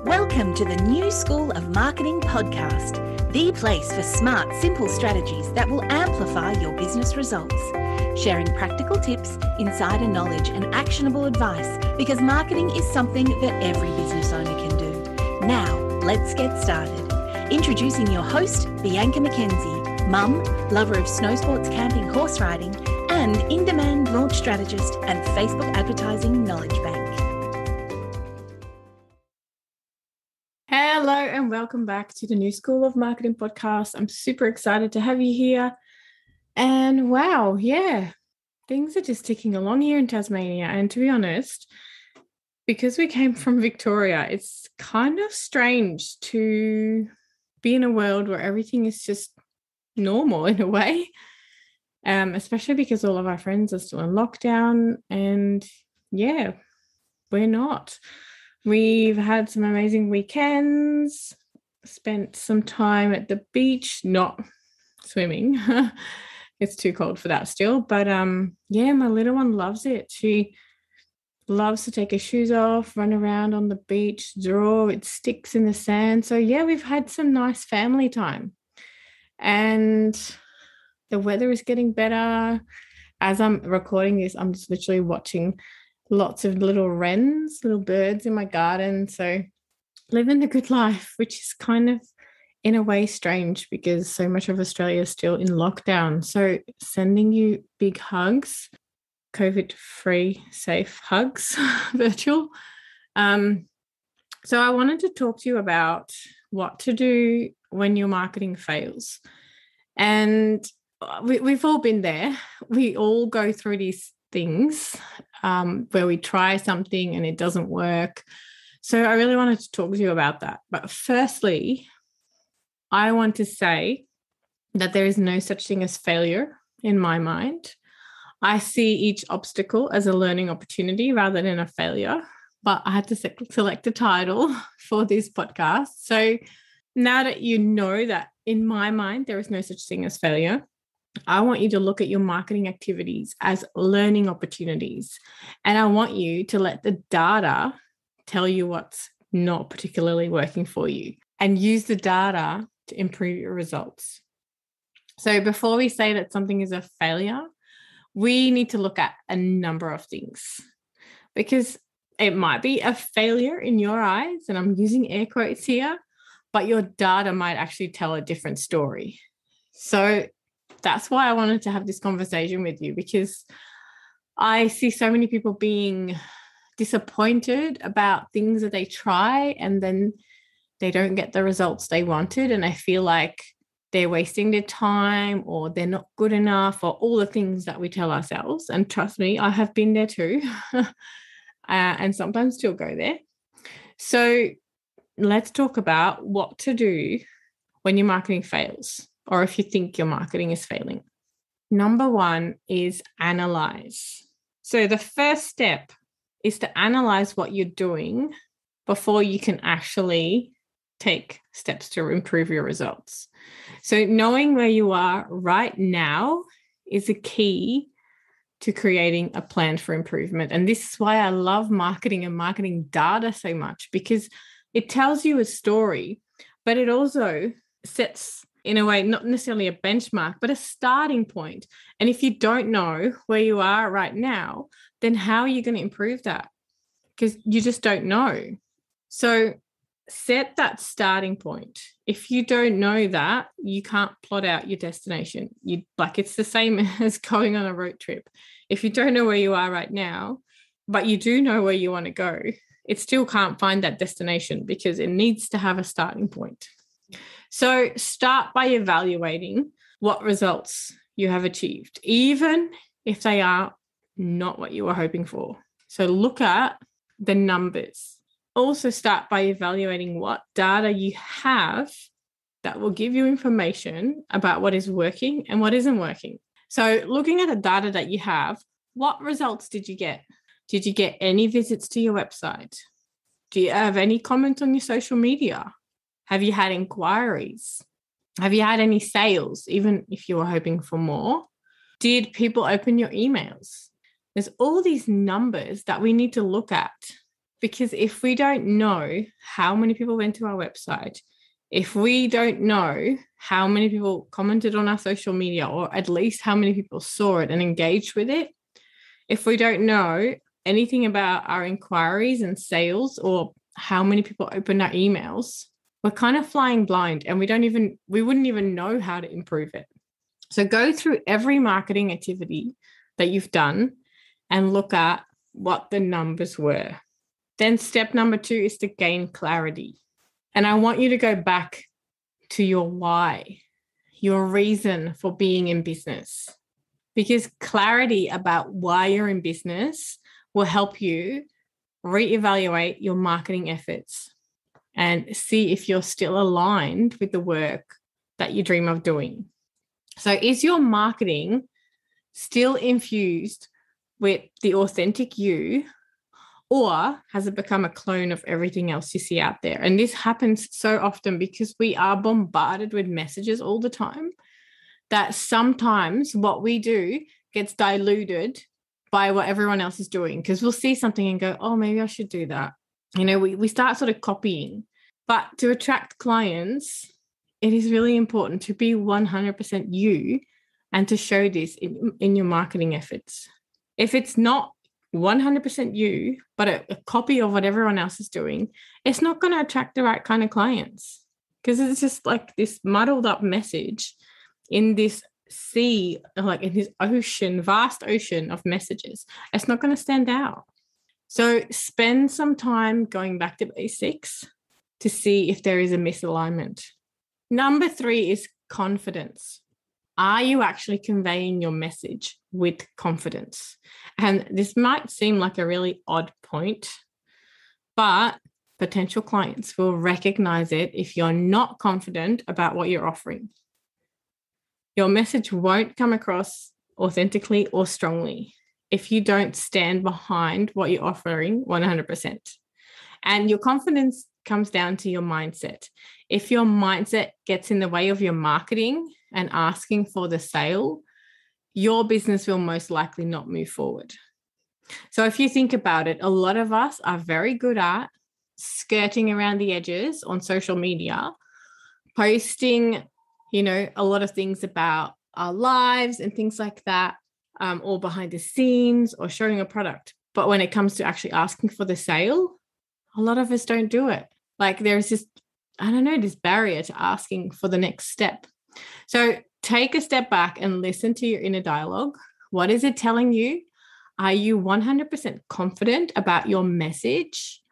Welcome to the New School of Marketing podcast, the place for smart, simple strategies that will amplify your business results. Sharing practical tips, insider knowledge, and actionable advice because marketing is something that every business owner can do. Now, let's get started. Introducing your host, Bianca McKenzie, mum, lover of snow sports, camping, horse riding, and in-demand launch strategist and Facebook advertising knowledge bank. Hello and welcome back to the New School of Marketing podcast. I'm super excited to have you here. And wow, things are just ticking along here in Tasmania. And to be honest, because we came from Victoria, it's kind of strange to be in a world where everything is just normal in a way, especially because all of our friends are still in lockdown and we're not. We've had some amazing weekends, spent some time at the beach, not swimming. It's too cold for that still. But my little one loves it. She loves to take her shoes off, run around on the beach, draw its sticks in the sand. So we've had some nice family time. And the weather is getting better. As I'm recording this, I'm just literally watching lots of little wrens, little birds in my garden. So living the good life, which is kind of in a way strange because so much of Australia is still in lockdown. So sending you big hugs, COVID-free, safe hugs, virtual. So I wanted to talk to you about what to do when your marketing fails. And we've all been there. We all go through these things where we try something and it doesn't work. So I really wanted to talk to you about that. But firstly, I want to say that there is no such thing as failure in my mind. I see each obstacle as a learning opportunity rather than a failure. But I had to select a title for this podcast. So now that you know that in my mind, there is no such thing as failure, I want you to look at your marketing activities as learning opportunities. And I want you to let the data tell you what's not particularly working for you and use the data to improve your results. So before we say that something is a failure, we need to look at a number of things because it might be a failure in your eyes, and I'm using air quotes here, but your data might actually tell a different story. So that's why I wanted to have this conversation with you, because I see so many people being disappointed about things that they try and then they don't get the results they wanted, and I feel like they're wasting their time or they're not good enough or all the things that we tell ourselves. And trust me, I have been there too and sometimes still go there. So let's talk about what to do when your marketing fails, or if you think your marketing is failing. Number one is analyze. So the first step is to analyze what you're doing before you can actually take steps to improve your results. So knowing where you are right now is a key to creating a plan for improvement. And this is why I love marketing and marketing data so much, because it tells you a story, but it also sets, in a way, not necessarily a benchmark, but a starting point. And if you don't know where you are right now, then how are you going to improve that? Because you just don't know. So set that starting point. If you don't know that, you can't plot out your destination. It's the same as going on a road trip. If you don't know where you are right now, but you do know where you want to go, it still can't find that destination because it needs to have a starting point. So start by evaluating what results you have achieved, even if they are not what you were hoping for. So look at the numbers. Also start by evaluating what data you have that will give you information about what is working and what isn't working. So looking at the data that you have, what results did you get? Did you get any visits to your website? Do you have any comments on your social media? Have you had inquiries? Have you had any sales, even if you were hoping for more? Did people open your emails? There's all these numbers that we need to look at Because if we don't know how many people went to our website, if we don't know how many people commented on our social media, or at least how many people saw it and engaged with it, if we don't know anything about our inquiries and sales, or how many people opened our emails, we're kind of flying blind, and we wouldn't even know how to improve it. So go through every marketing activity that you've done and look at what the numbers were. Then step number 2 is to gain clarity. And I want you to go back to your why, your reason for being in business, because clarity about why you're in business will help you reevaluate your marketing efforts and see if you're still aligned with the work that you dream of doing. So is your marketing still infused with the authentic you, or has it become a clone of everything else you see out there? And this happens so often because we are bombarded with messages all the time that sometimes what we do gets diluted by what everyone else is doing, because we'll see something and go, oh, maybe I should do that. We start sort of copying. But to attract clients, it is really important to be 100% you and to show this in your marketing efforts. If it's not 100% you, but a copy of what everyone else is doing, it's not going to attract the right kind of clients, because it's just like this muddled up message in this sea, like in this ocean, vast ocean of messages. It's not going to stand out. So spend some time going back to basics to see if there is a misalignment. Number 3 is confidence. Are you actually conveying your message with confidence? And this might seem like a really odd point, but potential clients will recognize it if you're not confident about what you're offering. Your message won't come across authentically or strongly if you don't stand behind what you're offering 100%. And your confidence comes down to your mindset. If your mindset gets in the way of your marketing and asking for the sale, your business will most likely not move forward. So if you think about it, a lot of us are very good at skirting around the edges on social media, posting, a lot of things about our lives and things like that, or behind the scenes, or showing a product. But when it comes to actually asking for the sale, a lot of us don't do it. Like there's this, this barrier to asking for the next step. So take a step back and listen to your inner dialogue. What is it telling you? Are you 100% confident about your message?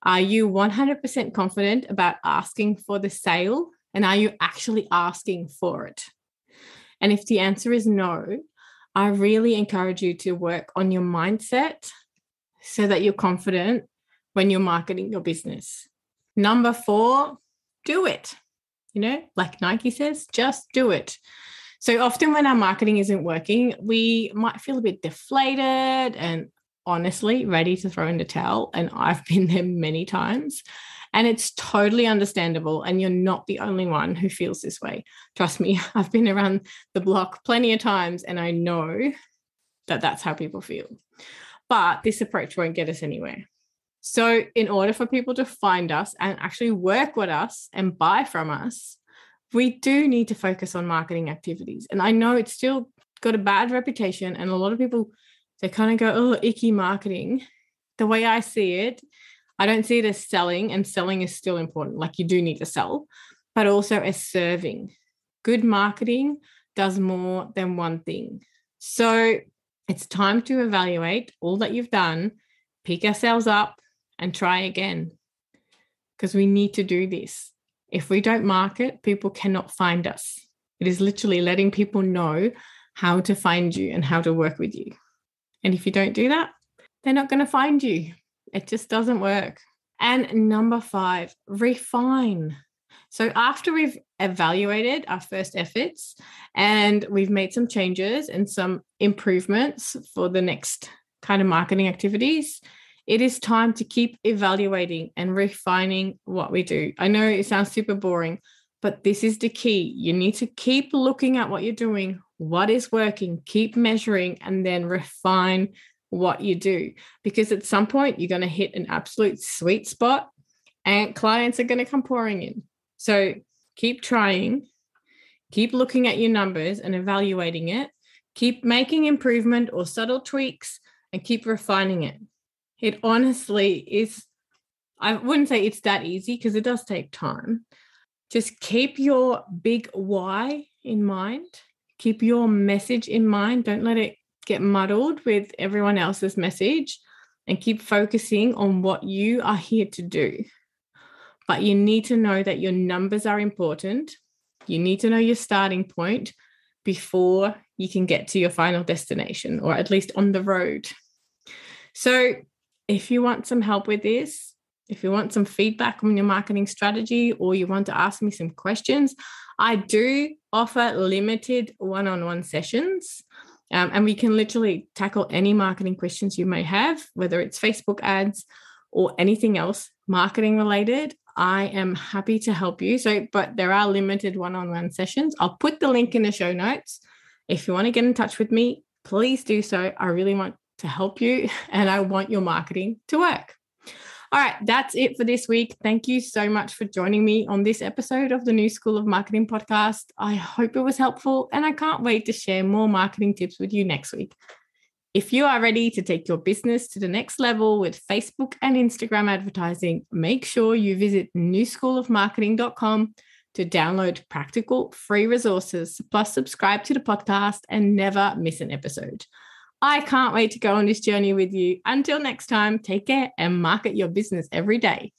Are you 100% confident about asking for the sale? And are you actually asking for it? And if the answer is no, I really encourage you to work on your mindset so that you're confident when you're marketing your business. Number 4, do it. Like Nike says, just do it. So often when our marketing isn't working, we might feel a bit deflated and honestly ready to throw in the towel. And I've been there many times. And it's totally understandable. And you're not the only one who feels this way. Trust me, I've been around the block plenty of times and I know that that's how people feel. But this approach won't get us anywhere. So in order for people to find us and actually work with us and buy from us, we do need to focus on marketing activities. And I know it's still got a bad reputation, and a lot of people, they kind of go, oh, icky marketing. The way I see it, I don't see it as selling, and selling is still important. Like you do need to sell, but also as serving. Good marketing does more than one thing. So it's time to evaluate all that you've done, pick ourselves up, and try again, because we need to do this. If we don't market, people cannot find us. It is literally letting people know how to find you and how to work with you. And if you don't do that, they're not going to find you. It just doesn't work. And number 5, refine. So after we've evaluated our first efforts and we've made some changes and some improvements for the next kind of marketing activities, it is time to keep evaluating and refining what we do. I know it sounds super boring, but this is the key. You need to keep looking at what you're doing, what is working, keep measuring, and then refine what you do, because at some point you're going to hit an absolute sweet spot and clients are going to come pouring in. So keep trying, keep looking at your numbers and evaluating it, keep making improvement or subtle tweaks, and keep refining it. It honestly is, I wouldn't say it's that easy because it does take time. Just keep your big why in mind. Keep your message in mind. Don't let it get muddled with everyone else's message, and keep focusing on what you are here to do. But you need to know that your numbers are important. You need to know your starting point before you can get to your final destination, or at least on the road. So if you want some help with this, if you want some feedback on your marketing strategy, or you want to ask me some questions, I do offer limited one-on-one sessions. And we can literally tackle any marketing questions you may have, whether it's Facebook ads or anything else marketing related. I am happy to help you. But there are limited one-on-one sessions. I'll put the link in the show notes. If you want to get in touch with me, please do so. I really want to help you, and I want your marketing to work. All right, that's it for this week. Thank you so much for joining me on this episode of the New School of Marketing podcast. I hope it was helpful, and I can't wait to share more marketing tips with you next week. If you are ready to take your business to the next level with Facebook and Instagram advertising, make sure you visit newschoolofmarketing.com to download practical free resources, plus subscribe to the podcast and never miss an episode. I can't wait to go on this journey with you. Until next time, take care and market your business every day.